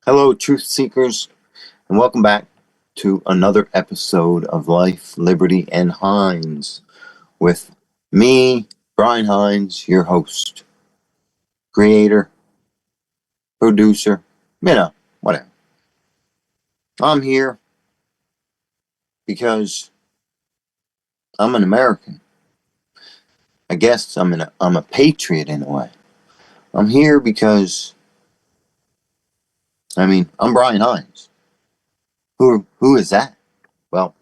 Hello, truth seekers, and welcome back to another episode of Life, Liberty, and Hines with me, Brian Hines, your host, creator, producer, whatever. I'm here because I'm an American. I guess I'm a patriot in a way. I'm here because, I'm Brian Hines. Who is that? Well,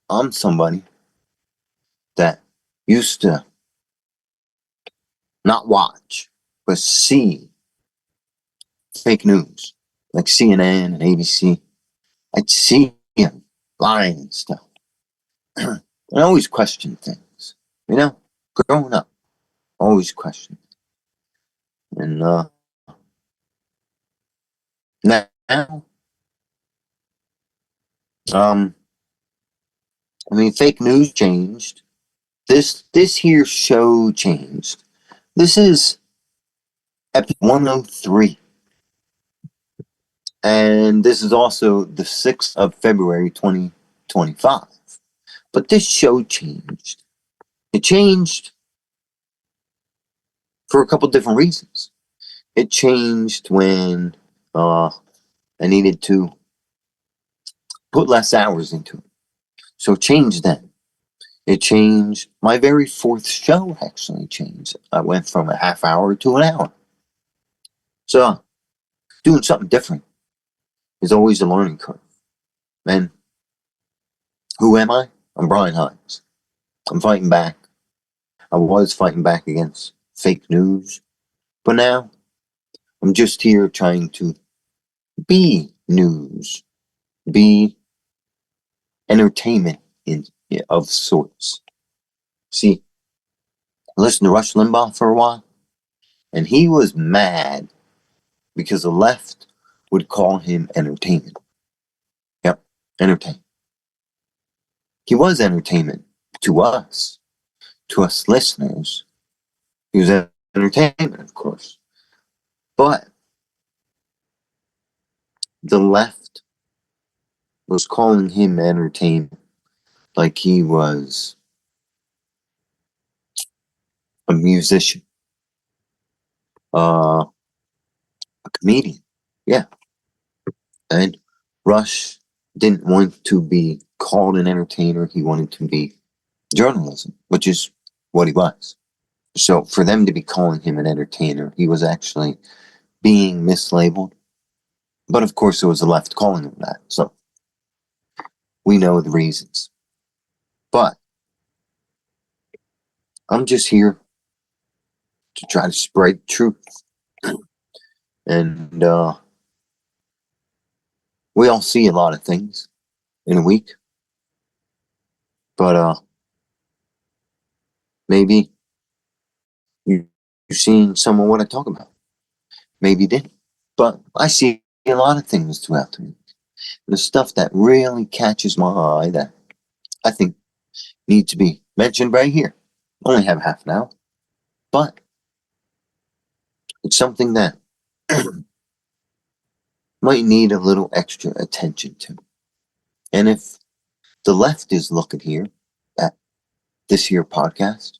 I'm somebody that used to not watch, but see fake news like CNN and ABC. I'd see him lying and stuff. And I always questioned things, growing up, always questioned. And now, um, fake news changed. This here show changed. This is episode 103. And this is also the 6th of February, 2025. But this show changed. It changed for a couple different reasons. It changed when I needed to put less hours into it. So it changed then. It changed. My very fourth show actually changed. I went from a half hour to an hour. So doing something different is always a learning curve. And who am I? I'm Brian Hines. I'm fighting back. I was fighting back against fake news. But now I'm just here trying to be news, be entertainment of sorts. See, I listened to Rush Limbaugh for a while, and he was mad because the left would call him entertainment. Yep, entertainment. He was entertainment to us listeners. He was entertainment, of course. But the left was calling him entertainment like he was a musician, a comedian. Yeah. And Rush didn't want to be called an entertainer. He wanted to be journalism, which is what he was. So for them to be calling him an entertainer, he was actually being mislabeled. But of course, it was the left calling him that. So we know the reasons. But I'm just here to try to spread truth. And we all see a lot of things in a week. But maybe you've seen some of what I talk about. Maybe you didn't. But I see a lot of things throughout the week. The stuff that really catches my eye that I think needs to be mentioned right here. Only have half an hour. But it's something that might need a little extra attention to. And if the left is looking here at this here podcast,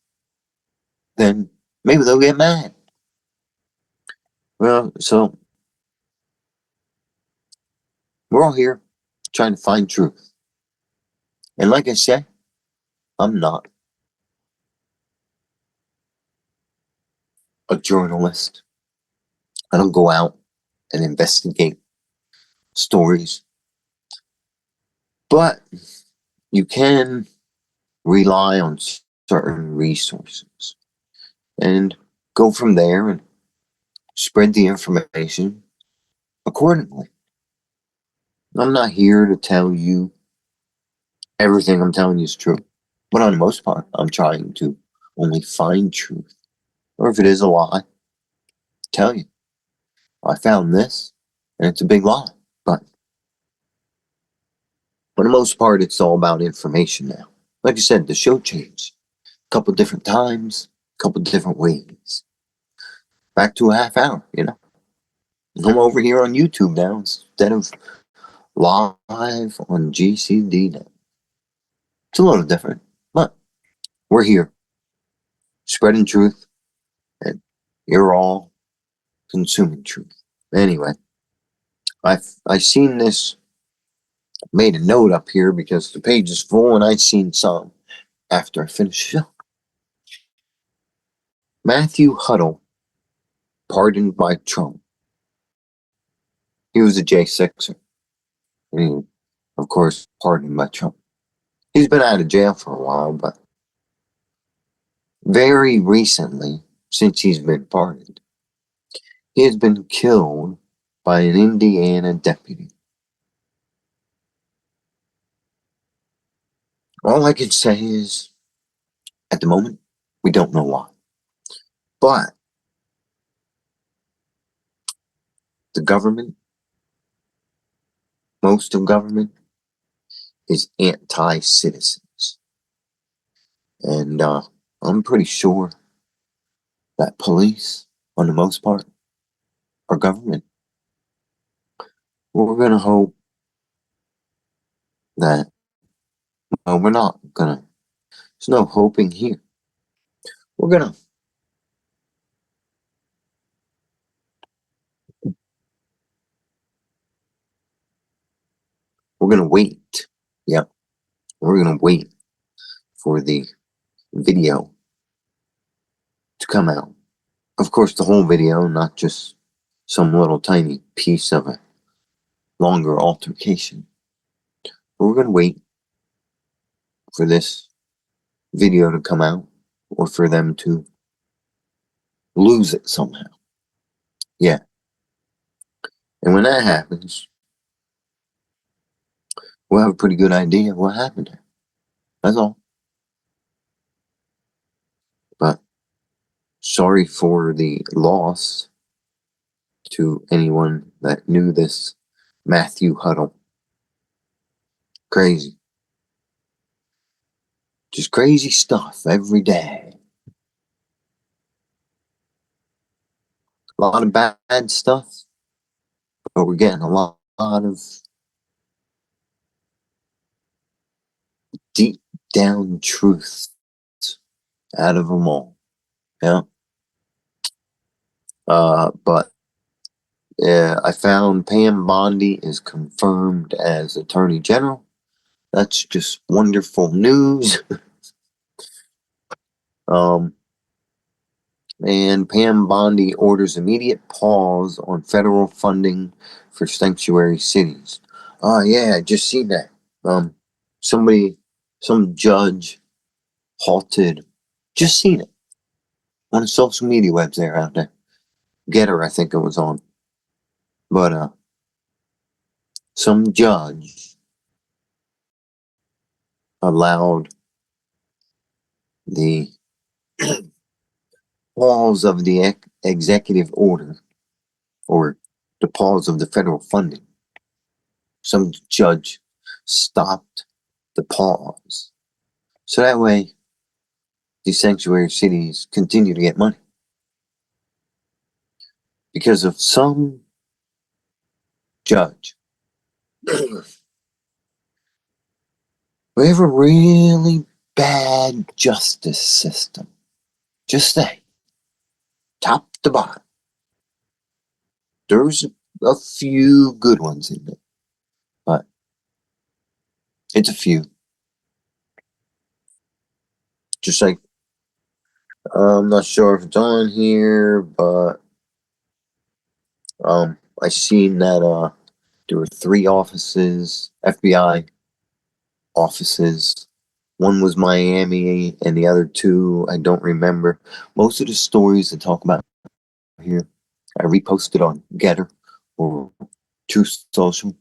then maybe they'll get mad. Well, so we're all here trying to find truth. And like I said, I'm not a journalist. I don't go out and investigate stories. But you can rely on certain resources and go from there and spread the information accordingly. I'm not here to tell you everything I'm telling you is true, but on the most part, I'm trying to only find truth. Or if it is a lie, tell you. I found this, and it's a big lie. But for the most part, it's all about information now. Like I said, the show changed a couple different times, a couple different ways. Back to a half hour. I'm over here on YouTube now instead of live on GCD now. It's a little different, but we're here, spreading truth, and you're all consuming truth. Anyway, I seen this, made a note up here because the page is full, and I seen some after I finished the show. Matthew Huddle, pardoned by Trump. He was a J6er. And of course, pardoned by Trump. He's been out of jail for a while, but very recently, since he's been pardoned, he has been killed by an Indiana deputy. All I can say is, at the moment, we don't know why. But the government, most of government, is anti-citizens. And I'm pretty sure that police, on the most part, are government. We're going to hope that, well, we're not going to, there's no hoping here. We're going to wait. Yeah, we're going to wait for the video to come out. Of course, the whole video, not just some little tiny piece of a longer altercation. But we're going to wait for this video to come out, or for them to lose it somehow. Yeah. And when that happens, we'll have a pretty good idea of what happened there. That's all. But sorry for the loss to anyone that knew this Matthew Huddle. Crazy. Just crazy stuff every day. A lot of bad stuff, but we're getting a lot of deep down truth out of them all. Yeah. But I found Pam Bondi is confirmed as Attorney General. That's just wonderful news. And Pam Bondi orders immediate pause on federal funding for sanctuary cities. Oh yeah, I just seen that. Some judge halted. Just seen it on the social media webs there out there. Getter, I think it was on. But some judge allowed the pause of the executive order, or the pause of the federal funding. Some judge stopped the pause, so that way these sanctuary cities continue to get money. Because of some judge. We have a really bad justice system. Just say, top to bottom. There's a few good ones in it, but it's a few. Just like, I'm not sure if it's on here, but I seen that there were 3 offices, FBI offices. One was Miami, and the other 2, I don't remember. Most of the stories that talk about here, I reposted on Getter or Truth Social,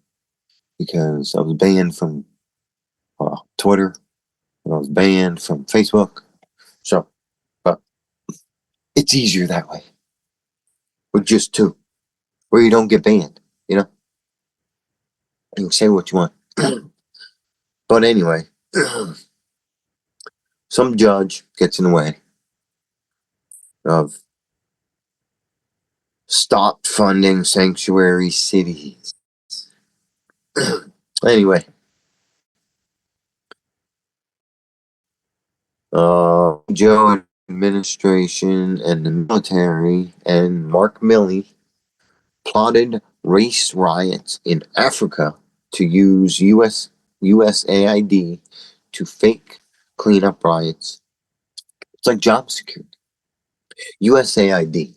because I was banned from Twitter, and I was banned from Facebook. So, but it's easier that way with just 2, where you don't get banned. You know, you can say what you want. But anyway, some judge gets in the way of stopped funding sanctuary cities. Anyway, Joe administration and the military and Mark Milley plotted race riots in Africa to use USAID to fake cleanup riots. It's like job security. USAID.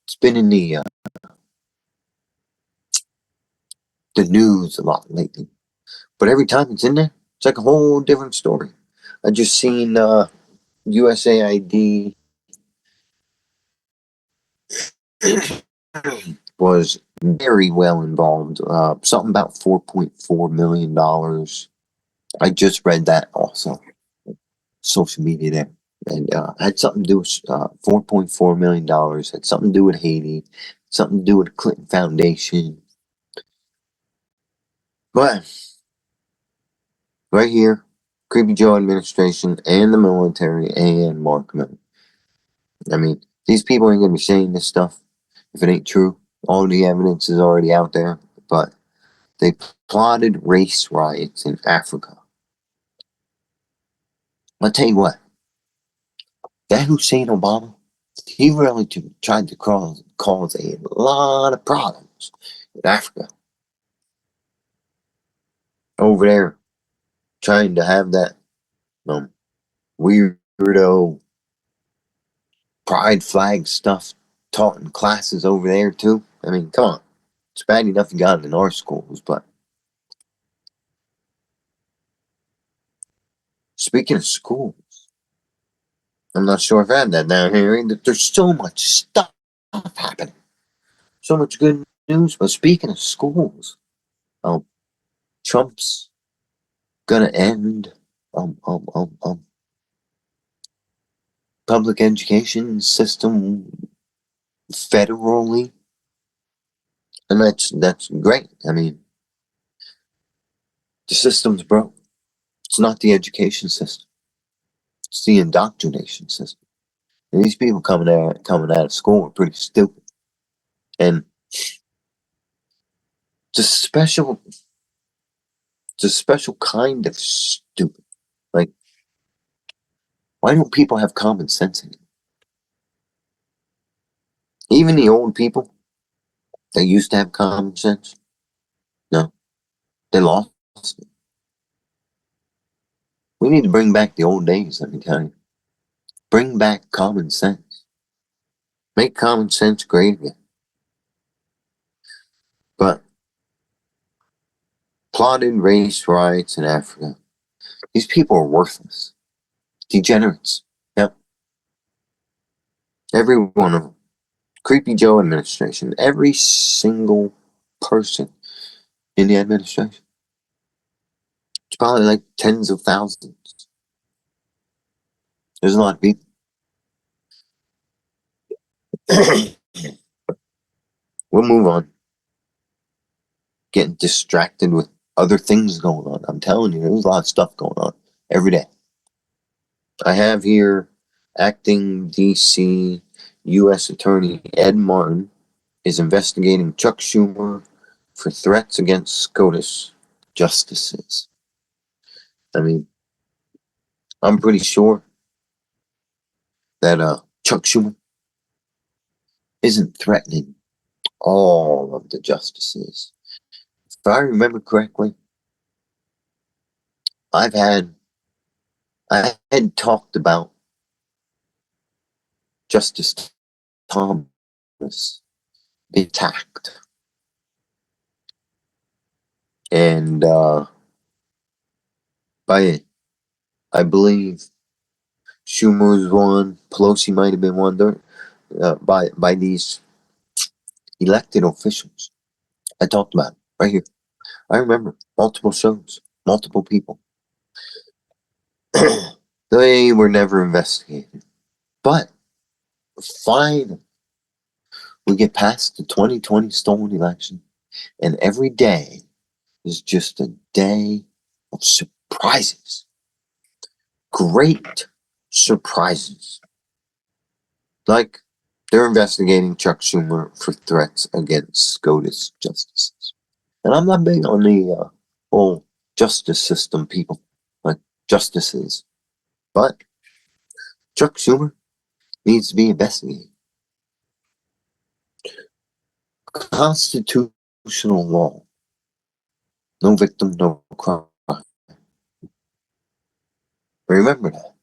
It's been in the news a lot lately, but every time it's in there, it's like a whole different story. I just seen USAID was very well involved. Something about $4.4 million. I just read that also. Social media there. And had something to do with $4.4 million. Had something to do with Haiti. Something to do with the Clinton Foundation. But right here, Creepy Joe administration and the military and Mark Milley. I mean, these people ain't gonna be saying this stuff if it ain't true. All the evidence is already out there. But they plotted race riots in Africa. I'll tell you what, that Hussein Obama, he really tried to cause a lot of problems in Africa. Over there, trying to have that weirdo pride flag stuff taught in classes over there too. I mean, come on. It's bad enough you got it in our schools, but speaking of schools, I'm not sure if I had that down here. There's so much stuff happening. So much good news. But speaking of schools, Trump's gonna end public education system federally, and that's great. I mean, the system's broke. It's not the education system; it's the indoctrination system. And these people coming out of school are pretty stupid, and it's a special kind of stupid. Like, why don't people have common sense anymore? Even the old people that used to have common sense, no, they lost it. We need to bring back the old days, let me tell you. Bring back common sense. Make common sense great again. But plotted race riots in Africa. These people are worthless. Degenerates. Yep. Every one of them. Creepy Joe administration. Every single person in the administration. It's probably like tens of thousands. There's a lot of people. We'll move on. Getting distracted with other things going on. I'm telling you, there's a lot of stuff going on every day. I have here acting DC U.S. Attorney Ed Martin is investigating Chuck Schumer for threats against SCOTUS justices. I mean, I'm pretty sure that Chuck Schumer isn't threatening all of the justices. If I remember correctly, I had talked about Justice Thomas being attacked, and by, I believe, Schumer was one, Pelosi might have been one, by these elected officials. I talked about it right here. I remember multiple shows, multiple people. They were never investigated. But finally, we get past the 2020 stolen election, and every day is just a day of surprises. Great surprises. Like They're investigating Chuck Schumer for threats against SCOTUS justices. And I'm not big on the whole justice system people, like justices. But Chuck Schumer needs to be investigated. Constitutional law. No victim, no crime. Remember that.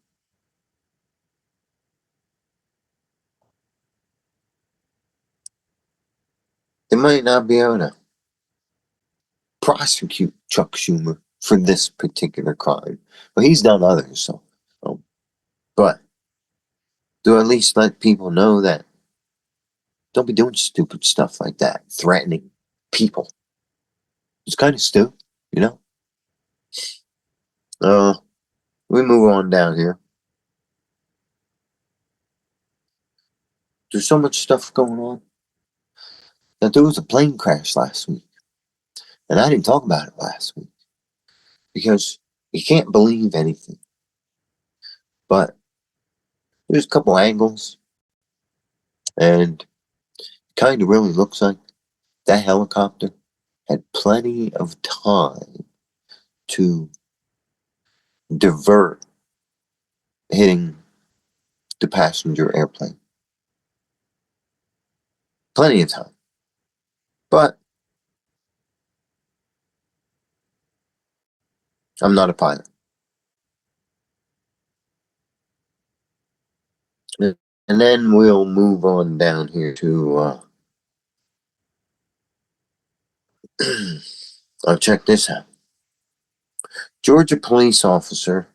They might not be able to prosecute Chuck Schumer for this particular crime, but he's done others. So, but do at least let people know that don't be doing stupid stuff like that, threatening people. It's kind of stupid, you know. We move on down here. There's so much stuff going on. That there was a plane crash last week, and I didn't talk about it last week because you can't believe anything. But there's a couple angles, and it kind of really looks like that helicopter had plenty of time to divert hitting the passenger airplane. Plenty of time. But I'm not a pilot. And then we'll move on down here to check this out. Georgia police officer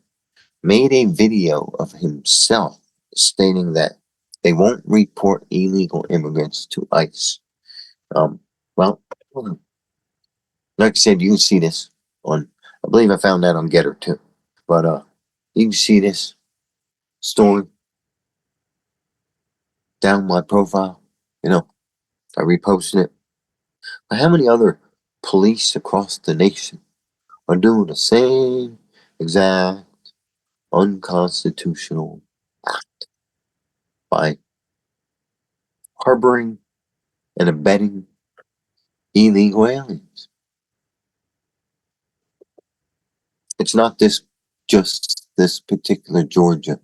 made a video of himself stating that they won't report illegal immigrants to ICE. Well, like I said, you can see this on, I believe I found that on Getter too. But you can see this story down my profile. You know, I reposted it. But how many other police across the nation are doing the same exact unconstitutional act by harboring and abetting illegal aliens? It's not just this particular Georgia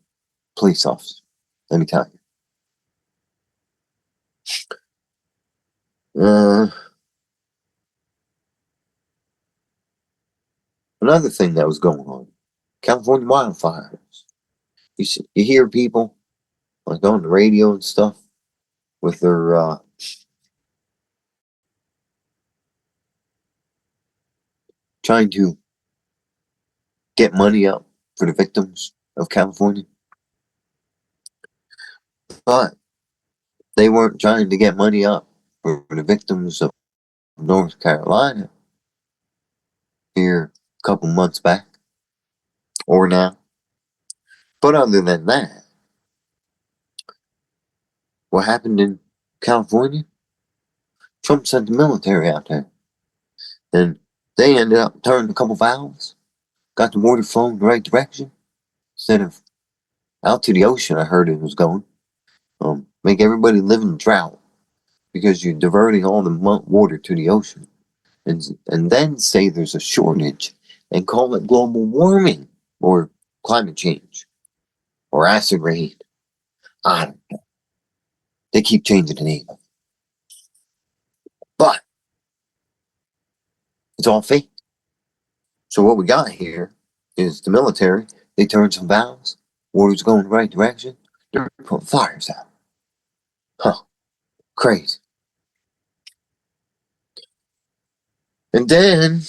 police officer. Let me tell you. Another thing that was going on, California wildfires. You hear people like on the radio and stuff with their trying to get money up for the victims of California, but they weren't trying to get money up for the victims of North Carolina here a couple months back or now. But other than that, what happened in California? Trump sent the military out there, and they ended up turning a couple valves, got the water flowing the right direction instead of out to the ocean. I heard it was going. Make everybody live in drought because you're diverting all the water to the ocean, and then say there's a shortage and call it global warming or climate change or acid rain. I don't know. They keep changing the name, but it's all fake. So what we got here is the military. They turned some valves. Water's going the right direction. They're putting fires out. Huh. Crazy. And then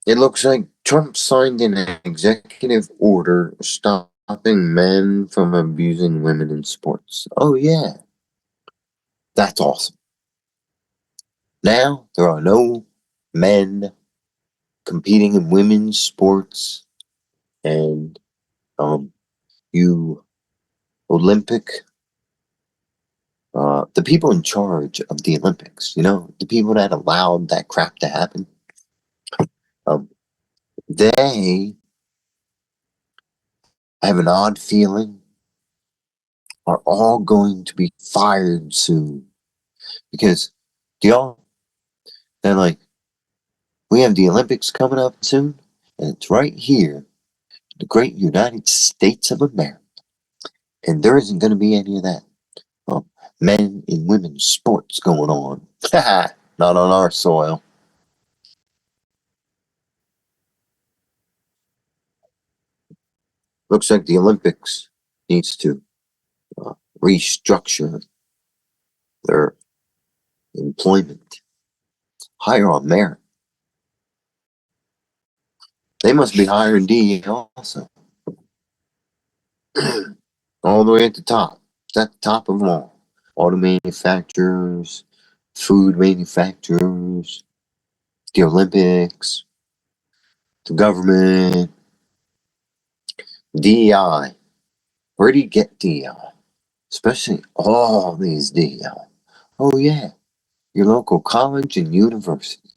it looks like Trump signed an executive order stopping men from abusing women in sports. Oh, yeah. That's awesome. Now there are no men competing in women's sports, and you Olympic, the people in charge of the Olympics, the people that allowed that crap to happen, they have an odd feeling are all going to be fired soon. Because, do y'all, they're like, we have the Olympics coming up soon, and it's right here, the great United States of America. And there isn't going to be any of that. Men and women's sports going on. Not on our soil. Looks like the Olympics needs to restructure their employment. Hire on merit. They must be hiring DE also. All the way at the top. It's at the top of them all. Auto manufacturers, food manufacturers, the Olympics, the government, DEI. Where do you get DEI? Especially all these DEI. Oh yeah, your local college and university.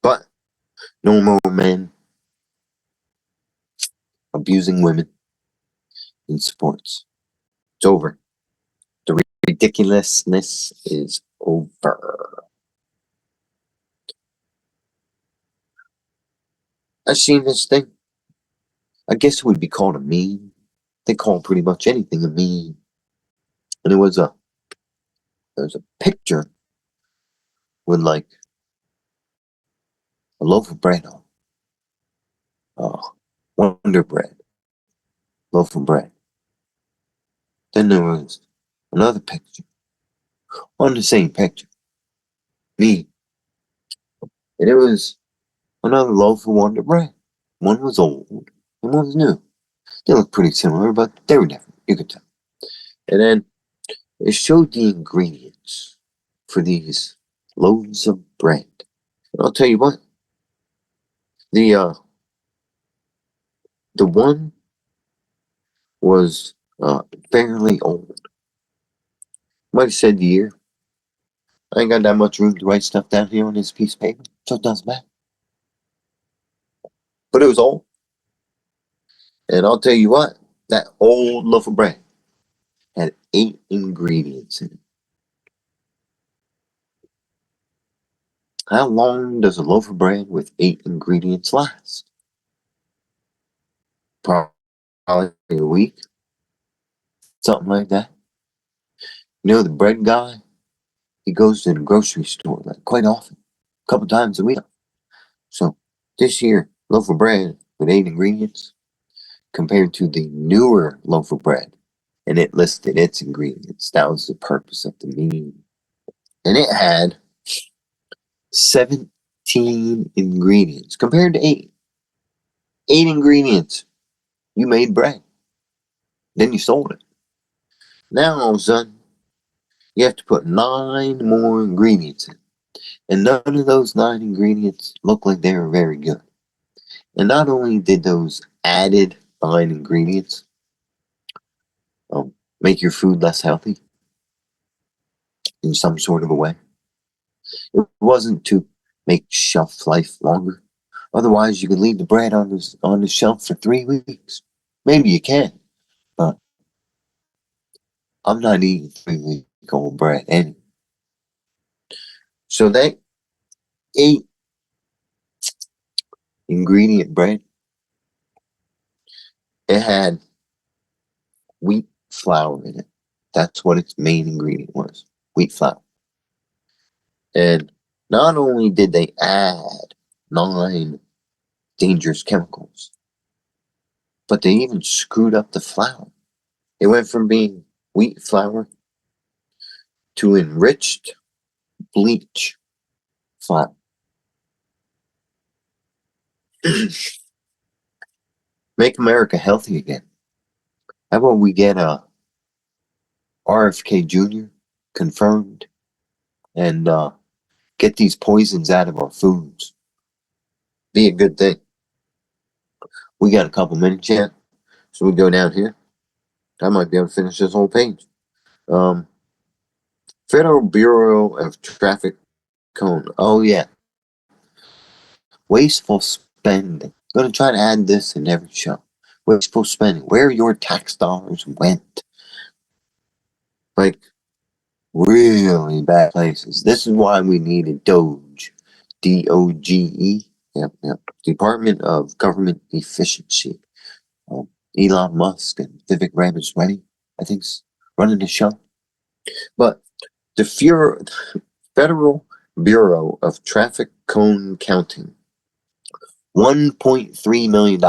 But no more men abusing women in sports. It's over. The ridiculousness is over. I've seen this thing. I guess it would be called a meme. They call pretty much anything a meme. And there was a picture with like a loaf of bread on. Wonder bread. Loaf of bread. Then there was another picture on the same picture. Me. And it was another loaf of Wonder bread. One was old and one was new. They looked pretty similar, but they were different. You could tell. And then it showed the ingredients for these loaves of bread. And I'll tell you what, the one was fairly old. Might have said the year. I ain't got that much room to write stuff down here on this piece of paper, so it doesn't matter. But it was old. And I'll tell you what, that old loaf of bread had 8 ingredients in it. How long does a loaf of bread with 8 ingredients last? Probably a week. Something like that. You know, the bread guy, he goes to the grocery store like quite often, a couple times a week. So this here loaf of bread with 8 ingredients compared to the newer loaf of bread, and it listed its ingredients. That was the purpose of the meme. And it had 17 ingredients compared to 8. 8 ingredients. You made bread. Then you sold it. Now all of a sudden, you have to put 9 more ingredients in. And none of those 9 ingredients look like they were very good. And not only did those added 9 ingredients make your food less healthy in some sort of a way, it wasn't to make shelf life longer. Otherwise, you could leave the bread on the shelf for 3 weeks. Maybe you can, but I'm not eating 3-week-old bread anyway. So that 8 ingredient bread, it had wheat flour in it. That's what its main ingredient was, wheat flour. And not only did they add 9 dangerous chemicals, but they even screwed up the flour. It went from being wheat flour to enriched bleach flour. Make America healthy again. How about we get a RFK Jr. confirmed and get these poisons out of our foods? Be a good thing. We got a couple minutes yet, so we go down here. I might be able to finish this whole page. Federal Bureau of Traffic Code. Oh yeah, wasteful spending. Going to try to add this in every show. wasteful spending, where your tax dollars went. Like, really bad places. This is why we needed DOGE. DOGE. Yep. Department of Government Efficiency. Elon Musk and Vivek Ramaswamy, I think's running the show. But the Federal Bureau of Traffic Cone Counting, $1.3 million.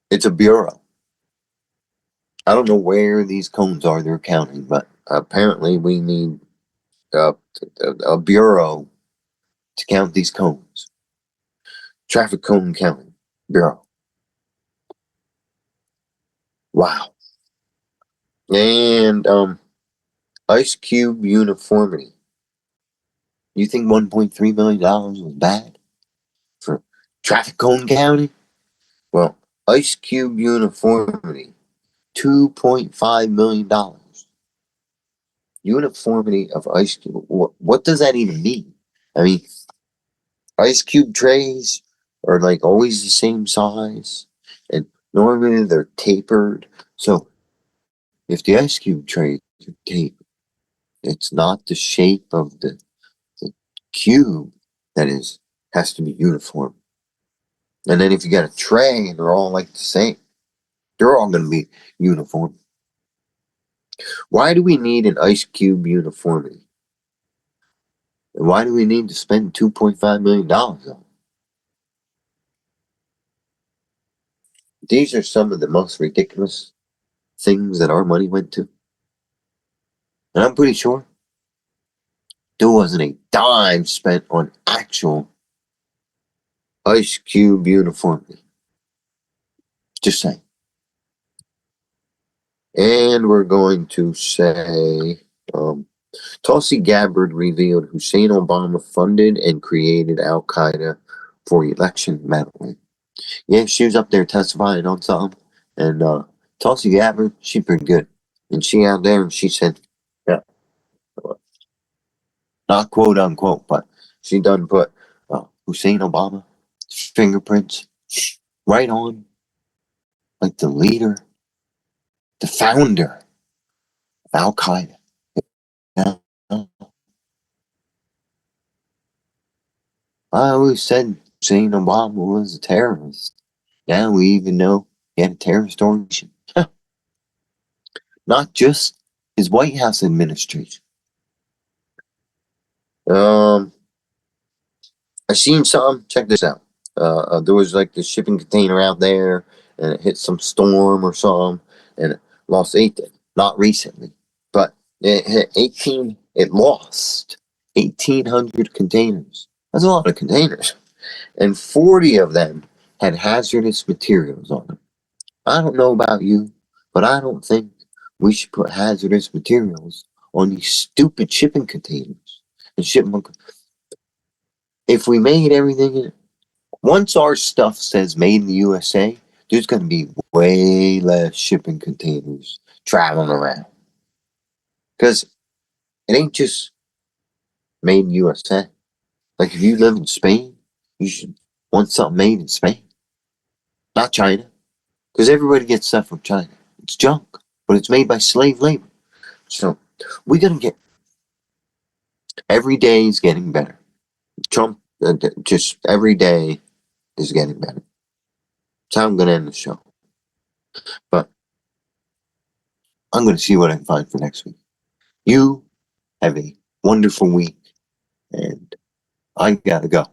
It's a bureau. I don't know where these cones are they're counting, but apparently we need a bureau to count these cones. Traffic Cone Counting Bureau. Wow. And Ice Cube uniformity. You think $1.3 million was bad for traffic cone counting? Well, Ice Cube uniformity, $2.5 million. Uniformity of Ice Cube. What does that even mean? I mean, Ice Cube trays are like always the same size, and normally they're tapered. So if the Ice Cube trays are tapered, it's not the shape of the cube that has to be uniform. And then if you got a tray and they're all like the same, they're all going to be uniform. Why do we need an Ice Cube uniformity? And why do we need to spend $2.5 million on it? These are some of the most ridiculous things that our money went to. And I'm pretty sure there wasn't a dime spent on actual Ice Cube uniformity. Just saying. And we're going to say, Tulsi Gabbard revealed Hussein Obama funded and created Al Qaeda for election meddling. Yeah, she was up there testifying on something, and Tulsi Gabbard, she pretty good, and she out there and she said, yeah, not quote unquote, but she done put Hussein Obama fingerprints right on, like the leader, the founder of Al Qaeda. Yeah. I always said Hussein Obama was a terrorist. Now we even know he had a terrorist organization. Not just his White House administration. I seen some. Check this out. There was like this shipping container out there, and it hit some storm or something, and it lost 18. Not recently, but it hit 18. It lost 1,800 containers. That's a lot of containers, and 40 of them had hazardous materials on them. I don't know about you, but I don't think we should put hazardous materials on these stupid shipping containers and ship them. If we made everything in it, once our stuff says made in the USA, there's going to be way less shipping containers traveling around. Because it ain't just made in the USA. Like if you live in Spain, you should want something made in Spain, not China. Because everybody gets stuff from China. It's junk, but it's made by slave labor. So we're going to get, every day is getting better. Trump, just every day is getting better. That's how I'm going to end the show. But I'm going to see what I can find for next week. You have a wonderful week, and I got to go.